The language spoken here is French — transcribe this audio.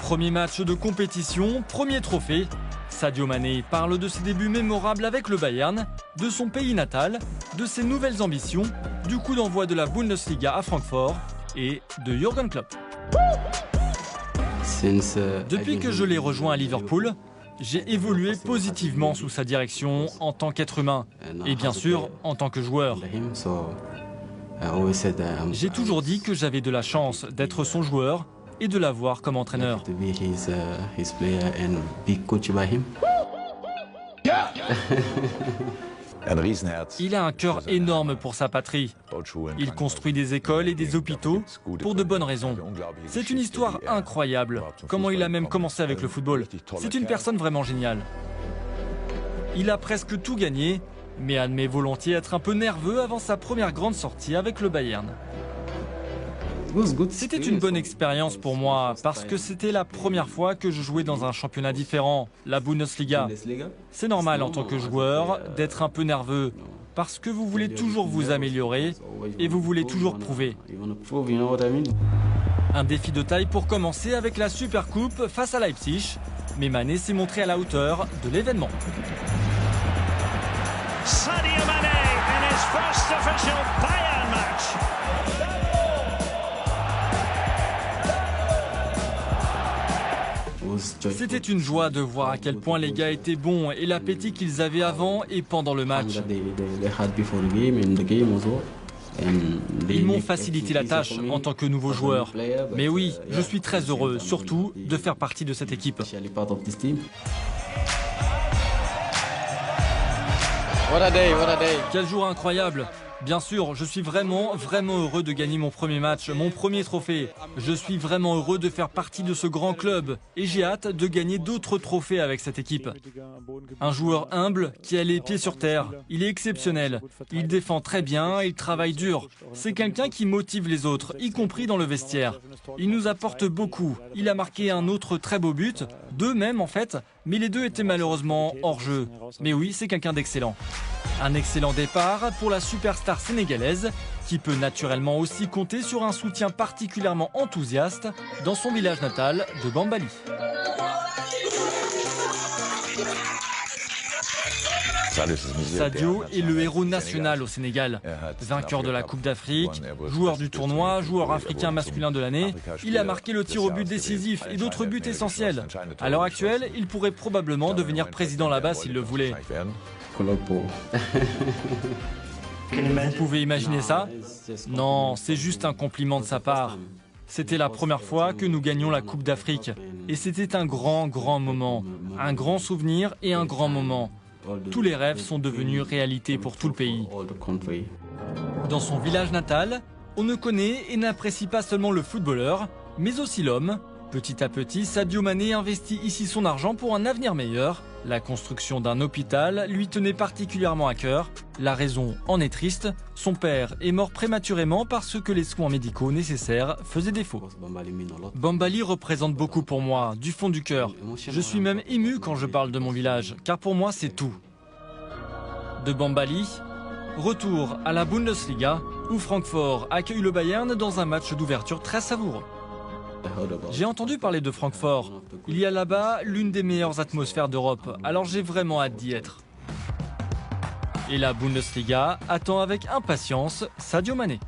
Premier match de compétition, premier trophée. Sadio Mané parle de ses débuts mémorables avec le Bayern, de son pays natal, de ses nouvelles ambitions, du coup d'envoi de la Bundesliga à Francfort et de Jürgen Klopp. Depuis que je l'ai rejoint à Liverpool, j'ai évolué positivement sous sa direction en tant qu'être humain et bien sûr en tant que joueur. J'ai toujours dit que j'avais de la chance d'être son joueur et de l'avoir comme entraîneur. Il a un cœur énorme pour sa patrie. Il construit des écoles et des hôpitaux pour de bonnes raisons. C'est une histoire incroyable, comment il a même commencé avec le football. C'est une personne vraiment géniale. Il a presque tout gagné, mais admet volontiers être un peu nerveux avant sa première grande sortie avec le Bayern. C'était une bonne expérience pour moi parce que c'était la première fois que je jouais dans un championnat différent, la Bundesliga. C'est normal en tant que joueur d'être un peu nerveux parce que vous voulez toujours vous améliorer et vous voulez toujours prouver. Un défi de taille pour commencer avec la Supercoupe face à Leipzig, mais Mané s'est montré à la hauteur de l'événement. Sadio Mané in his first official Bayern match. C'était une joie de voir à quel point les gars étaient bons et l'appétit qu'ils avaient avant et pendant le match. Ils m'ont facilité la tâche en tant que nouveau joueur. Mais oui, je suis très heureux, surtout, de faire partie de cette équipe. Quel jour incroyable! Bien sûr, je suis vraiment heureux de gagner mon premier match, mon premier trophée. Je suis vraiment heureux de faire partie de ce grand club et j'ai hâte de gagner d'autres trophées avec cette équipe. Un joueur humble qui a les pieds sur terre. Il est exceptionnel. Il défend très bien, il travaille dur. C'est quelqu'un qui motive les autres, y compris dans le vestiaire. Il nous apporte beaucoup. Il a marqué un autre très beau but, deux même en fait, mais les deux étaient malheureusement hors jeu. Mais oui, c'est quelqu'un d'excellent. Un excellent départ pour la superstar sénégalaise qui peut naturellement aussi compter sur un soutien particulièrement enthousiaste dans son village natal de Bambali. Sadio est le héros national au Sénégal. Vainqueur de la Coupe d'Afrique, joueur du tournoi, joueur africain masculin de l'année, il a marqué le tir au but décisif et d'autres buts essentiels. À l'heure actuelle, il pourrait probablement devenir président là-bas s'il le voulait. Vous pouvez imaginer ça? Non, c'est juste un compliment de sa part. C'était la première fois que nous gagnions la Coupe d'Afrique. Et c'était un grand moment. Un grand souvenir et un grand moment. Tous les rêves sont devenus réalité pour tout le pays. Dans son village natal, on ne connaît et n'apprécie pas seulement le footballeur, mais aussi l'homme. Petit à petit, Sadio Mané investit ici son argent pour un avenir meilleur. La construction d'un hôpital lui tenait particulièrement à cœur. La raison en est triste. Son père est mort prématurément parce que les soins médicaux nécessaires faisaient défaut. Bambali représente beaucoup pour moi, du fond du cœur. Je suis même ému quand je parle de mon village, car pour moi c'est tout. De Bambali, retour à la Bundesliga, où Francfort accueille le Bayern dans un match d'ouverture très savoureux. J'ai entendu parler de Francfort. Il y a là-bas l'une des meilleures atmosphères d'Europe, alors j'ai vraiment hâte d'y être. Et la Bundesliga attend avec impatience Sadio Mané.